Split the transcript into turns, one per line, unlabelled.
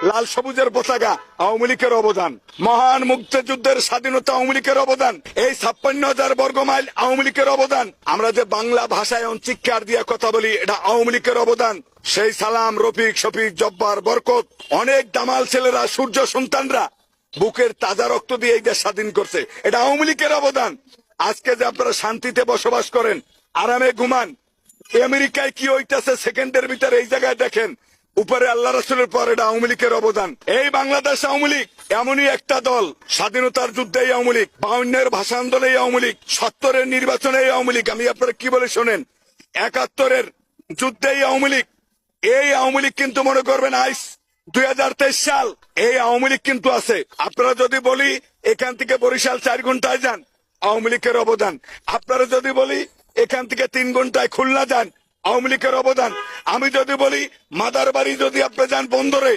লাল সবুজের পতাকা আওয়ামী লীগের অবদান, মহান মুক্তিযুদ্ধের স্বাধীনতা আওয়ামী লীগের অবদান, এই 56,000 বর্গমাইল আওয়ামী লীগের অবদান, আমরা যে বাংলা ভাষায় চিৎকার দিয়া কথা বলি এটা আওয়ামী লীগের অবদান। সেই সালাম, রফিক, শফিক, জব্বার, বরকত, অনেক দামাল ছেলেরা, সূর্য সন্তানরা বুকের তাজা রক্ত দিয়ে এই দেশ স্বাধীন করছে, এটা আওয়ামী লীগের অবদান। আজকে যে আপনারা শান্তিতে বসবাস করেন, আরামে ঘুমান, আমেরিকায় কি হইতেছে সেকেন্ডের ভিতরে এই জায়গায় দেখেন, উপরে আল্লাহ রাসূলের পর এটা আওয়ামী লীগের অবদান। এই বাংলাদেশ আওয়ামী লীগ এমনই একটা দল, স্বাধীনতার যুদ্ধে আওয়ামী লীগ, 52-এর ভাষা আন্দোলনে আওয়ামী লীগ, 70-এর নির্বাচনে আওয়ামী লীগ, আমি আপনারা কি বলে শোনেন, 71-এর যুদ্ধে আওয়ামী লীগ। এই আওয়ামী লীগ কিন্তু মনে করবেন আইস 2023 সাল, এই আওয়ামী লীগ কিন্তু আছে। আপনারা যদি বলি এখান থেকে বরিশাল 4 ঘন্টায় যান, আওয়ামী লীগের অবদান। আপনারা যদি বলি এখান থেকে 3 ঘন্টায় খুলনা যান, আওয়ামী লীগের অবদান। আমি যদি বলি মাদারবাড়ি যদি আপনি যান বন্দরে,